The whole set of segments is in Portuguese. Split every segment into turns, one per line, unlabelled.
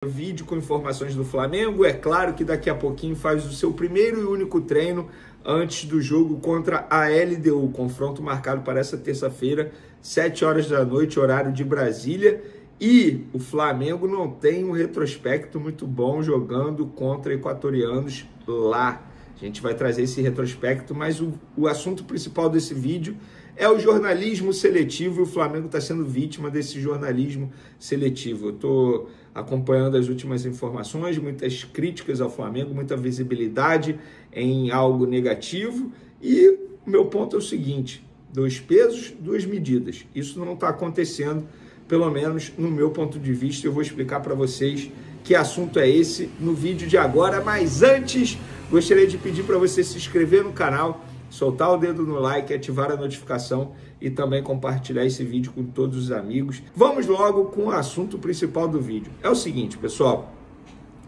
Vídeo com informações do Flamengo. É claro que daqui a pouquinho faz o seu primeiro e único treino antes do jogo contra a LDU, confronto marcado para essa terça-feira, 7 horas da noite, horário de Brasília. E o Flamengo não tem um retrospecto muito bom jogando contra equatorianos lá. A gente vai trazer esse retrospecto, mas o assunto principal desse vídeo é o jornalismo seletivo, e o Flamengo está sendo vítima desse jornalismo seletivo. Eu estou acompanhando as últimas informações, muitas críticas ao Flamengo, muita visibilidade em algo negativo, e o meu ponto é o seguinte: 2 pesos, 2 medidas. Isso não está acontecendo, pelo menos no meu ponto de vista. Eu vou explicar para vocês que assunto é esse no vídeo de agora, mas antes gostaria de pedir para você se inscrever no canal, soltar o dedo no like, ativar a notificação e também compartilhar esse vídeo com todos os amigos. Vamos logo com o assunto principal do vídeo. É o seguinte, pessoal,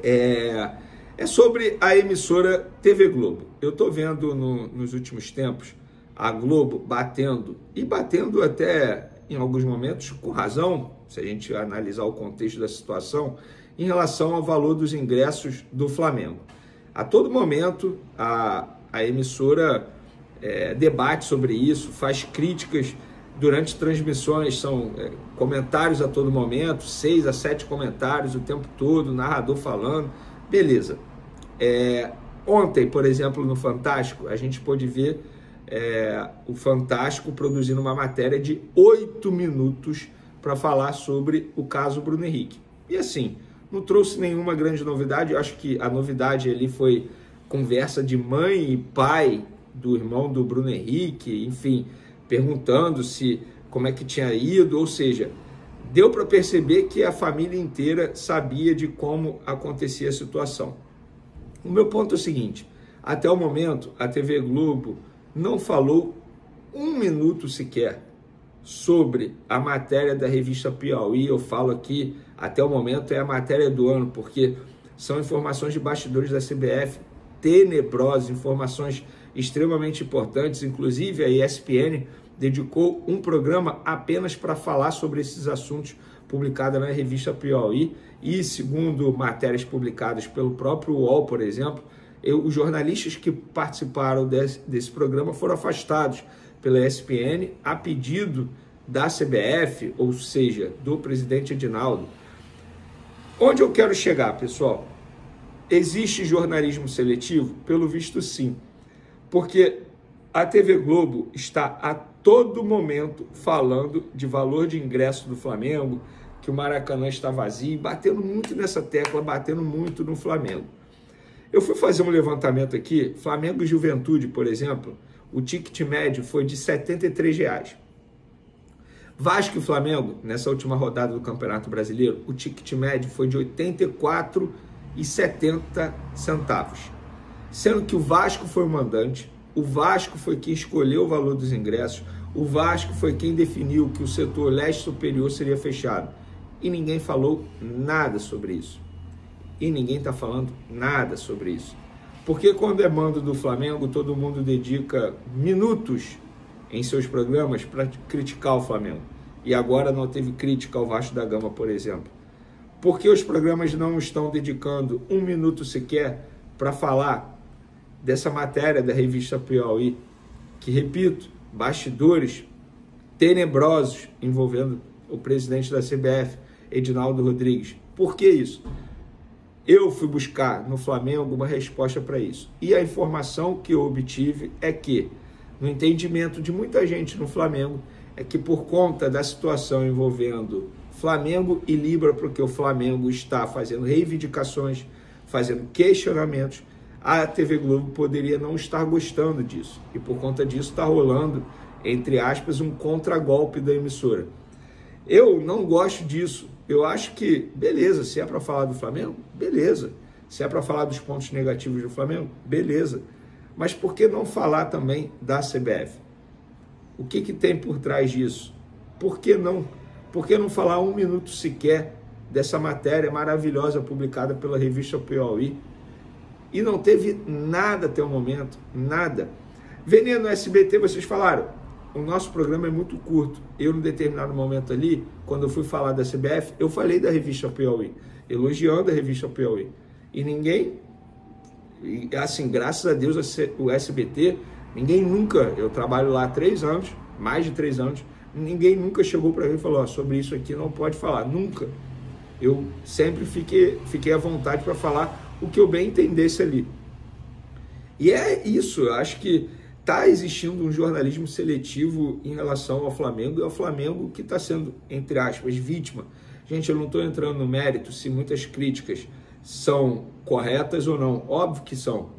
é sobre a emissora TV Globo. Eu estou vendo nos últimos tempos a Globo batendo até em alguns momentos com razão, se a gente analisar o contexto da situação, em relação ao valor dos ingressos do Flamengo. A todo momento a emissora debate sobre isso, faz críticas durante transmissões, são comentários a todo momento, 6 a 7 comentários o tempo todo, narrador falando, beleza. Ontem, por exemplo, no Fantástico, a gente pôde ver o Fantástico produzindo uma matéria de 8 minutos para falar sobre o caso Bruno Henrique. E assim, não trouxe nenhuma grande novidade. Eu acho que a novidade ali foi conversa de mãe e pai do irmão do Bruno Henrique, enfim, perguntando como é que tinha ido, ou seja, deu para perceber que a família inteira sabia de como acontecia a situação. O meu ponto é o seguinte: até o momento a TV Globo não falou 1 minuto sequer sobre a matéria da revista Piauí. Eu falo aqui, até o momento é a matéria do ano, porque são informações de bastidores da CBF tenebrosas, informações extremamente importantes. Inclusive a ESPN dedicou um programa apenas para falar sobre esses assuntos, publicado na revista Piauí, e segundo matérias publicadas pelo próprio UOL, por exemplo, os jornalistas que participaram desse programa foram afastados pela ESPN a pedido da CBF, ou seja, do presidente Edinaldo. Onde eu quero chegar, pessoal? Existe jornalismo seletivo? Pelo visto, sim. Porque a TV Globo está a todo momento falando de valor de ingresso do Flamengo, que o Maracanã está vazio, batendo muito nessa tecla, batendo muito no Flamengo. Eu fui fazer um levantamento aqui, Flamengo e Juventude, por exemplo, o ticket médio foi de R$ 73. Vasco e Flamengo, nessa última rodada do Campeonato Brasileiro, o ticket médio foi de R$ 84,70, sendo que o Vasco foi o mandante, o Vasco foi quem escolheu o valor dos ingressos, o Vasco foi quem definiu que o setor leste superior seria fechado, e ninguém falou nada sobre isso. E ninguém está falando nada sobre isso. Porque quando é mando do Flamengo, todo mundo dedica minutos em seus programas para criticar o Flamengo. E agora não teve crítica ao Vasco da Gama, por exemplo. Porque os programas não estão dedicando 1 minuto sequer para falar dessa matéria da revista Piauí, que, repito, bastidores tenebrosos envolvendo o presidente da CBF, Edinaldo Rodrigues. Por que isso? Eu fui buscar no Flamengo uma resposta para isso. E a informação que eu obtive é que, no entendimento de muita gente no Flamengo, é que por conta da situação envolvendo Flamengo e Libra, porque o Flamengo está fazendo reivindicações, fazendo questionamentos, a TV Globo poderia não estar gostando disso. E por conta disso está rolando, entre aspas, um contragolpe da emissora. Eu não gosto disso. Eu acho que, beleza, se é para falar do Flamengo, beleza. Se é para falar dos pontos negativos do Flamengo, beleza. Mas por que não falar também da CBF? O que tem por trás disso? Por que não? Por que não falar 1 minuto sequer dessa matéria maravilhosa publicada pela revista Piauí? E não teve nada até o momento, nada. Veneno SBT, vocês falaram, o nosso programa é muito curto. Eu, em determinado momento ali, quando eu fui falar da CBF, eu falei da revista Piauí, elogiando a revista Piauí. E ninguém, assim, graças a Deus, o SBT, ninguém nunca, eu trabalho lá há 3 anos, mais de 3 anos, ninguém nunca chegou para mim e falou, sobre isso aqui não pode falar, nunca. Eu sempre fiquei à vontade para falar o que eu bem entendesse ali. E é isso, eu acho que está existindo um jornalismo seletivo em relação ao Flamengo, e é o Flamengo que está sendo, entre aspas, vítima. Gente, eu não estou entrando no mérito se muitas críticas são corretas ou não. Óbvio que são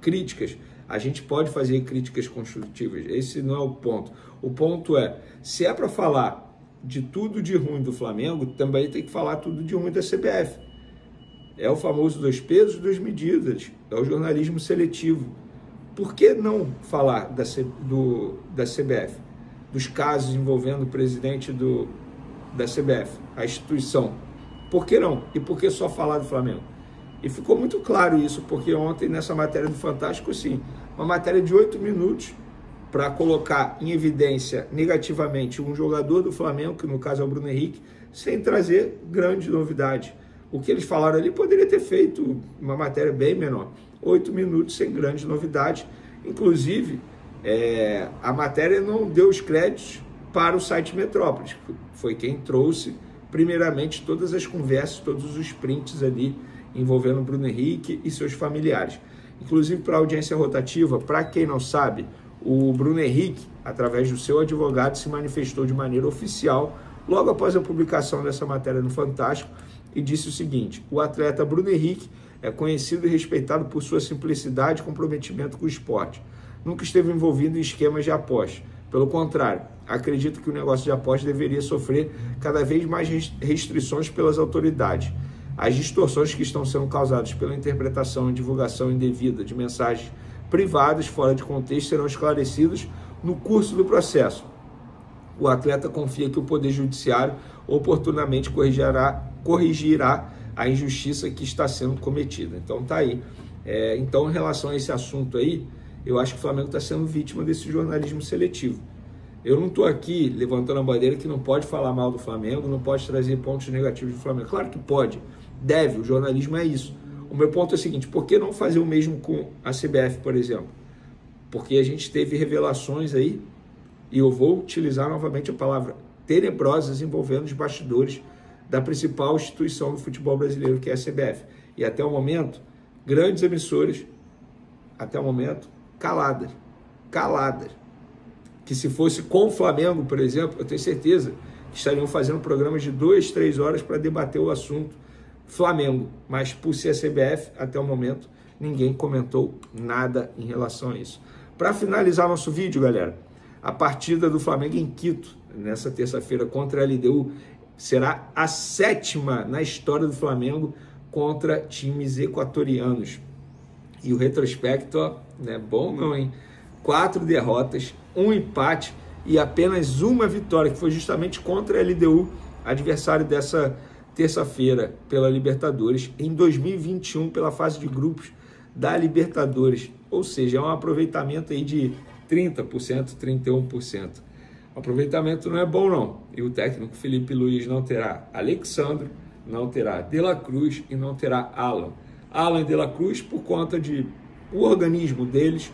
críticas. A gente pode fazer críticas construtivas. Esse não é o ponto. O ponto é, se é para falar de tudo de ruim do Flamengo, também tem que falar tudo de ruim da CBF. É o famoso 2 pesos, 2 medidas. É o jornalismo seletivo. Por que não falar da CBF? Dos casos envolvendo o presidente da CBF, a instituição. Por que não? E por que só falar do Flamengo? E ficou muito claro isso, porque ontem, nessa matéria do Fantástico, sim, uma matéria de 8 minutos para colocar em evidência negativamente um jogador do Flamengo, que no caso é o Bruno Henrique, sem trazer grande novidade. O que eles falaram ali poderia ter feito uma matéria bem menor. 8 minutos sem grande novidade. Inclusive, a matéria não deu os créditos para o site Metrópolis. Foi quem trouxe, primeiramente, todas as conversas, todos os prints ali envolvendo o Bruno Henrique e seus familiares. Inclusive, para a audiência rotativa, para quem não sabe, o Bruno Henrique, através do seu advogado, se manifestou de maneira oficial logo após a publicação dessa matéria no Fantástico e disse o seguinte: o atleta Bruno Henrique é conhecido e respeitado por sua simplicidade e comprometimento com o esporte. Nunca esteve envolvido em esquemas de aposta. Pelo contrário, acredito que o negócio de aposta deveria sofrer cada vez mais restrições pelas autoridades. As distorções que estão sendo causadas pela interpretação e divulgação indevida de mensagens privadas fora de contexto serão esclarecidas no curso do processo. O atleta confia que o Poder Judiciário oportunamente corrigirá a injustiça que está sendo cometida. Então tá aí. Então, em relação a esse assunto aí, eu acho que o Flamengo está sendo vítima desse jornalismo seletivo. Eu não estou aqui levantando a bandeira que não pode falar mal do Flamengo, não pode trazer pontos negativos do Flamengo. Claro que pode, deve, o jornalismo é isso. O meu ponto é o seguinte: por que não fazer o mesmo com a CBF, por exemplo? Porque a gente teve revelações aí, e eu vou utilizar novamente a palavra tenebrosas, envolvendo os bastidores da principal instituição do futebol brasileiro, que é a CBF. E até o momento, grandes emissoras, até o momento, caladas. Que se fosse com o Flamengo, por exemplo, eu tenho certeza que estariam fazendo programas de 2, 3 horas para debater o assunto Flamengo. Mas por ser a CBF, até o momento, ninguém comentou nada em relação a isso. Para finalizar nosso vídeo, galera, a partida do Flamengo em Quito, nessa terça-feira, contra a LDU, será a 7ª na história do Flamengo contra times equatorianos. E o retrospecto, ó, não é bom não, hein? 4 derrotas, 1 empate e apenas uma vitória, que foi justamente contra a LDU, adversário dessa terça-feira pela Libertadores, em 2021 pela fase de grupos da Libertadores. Ou seja, é um aproveitamento aí de 30%, 31%. O aproveitamento não é bom não. E o técnico Felipe Luiz não terá Alexandre, não terá De La Cruz e não terá Alan. Alan e De La Cruz, por conta de o organismo deles,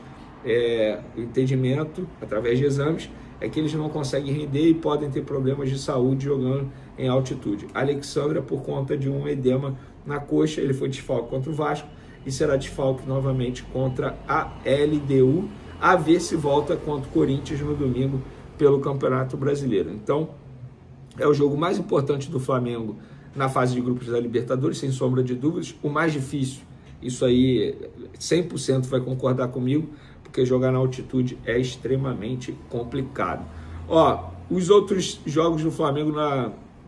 o entendimento, através de exames, é que eles não conseguem render e podem ter problemas de saúde jogando em altitude. Alexandre, por conta de um edema na coxa, ele foi desfalque contra o Vasco e será desfalque novamente contra a LDU, a ver se volta contra o Corinthians no domingo pelo Campeonato Brasileiro. Então, é o jogo mais importante do Flamengo na fase de grupos da Libertadores, sem sombra de dúvidas, o mais difícil. Isso aí, 100% vai concordar comigo, porque jogar na altitude é extremamente complicado. Ó, os outros jogos do Flamengo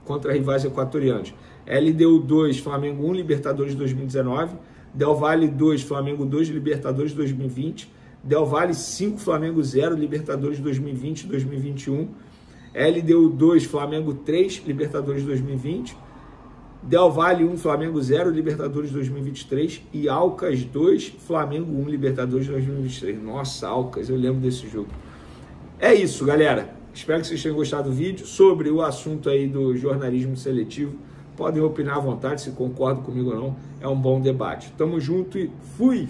contra rivais equatorianos: LDU 2, Flamengo 1, Libertadores 2019, Del Valle 2, Flamengo 2, Libertadores 2020, Del Valle 5, Flamengo 0, Libertadores 2020 e 2021, LDU 2, Flamengo 3, Libertadores 2020, Del Valle 1, Flamengo 0, Libertadores 2023 e Alcas 2, Flamengo 1, Libertadores 2023. Nossa, Alcas, eu lembro desse jogo. É isso, galera. Espero que vocês tenham gostado do vídeo sobre o assunto aí do jornalismo seletivo. Podem opinar à vontade, se concordam comigo ou não. É um bom debate. Tamo junto e fui!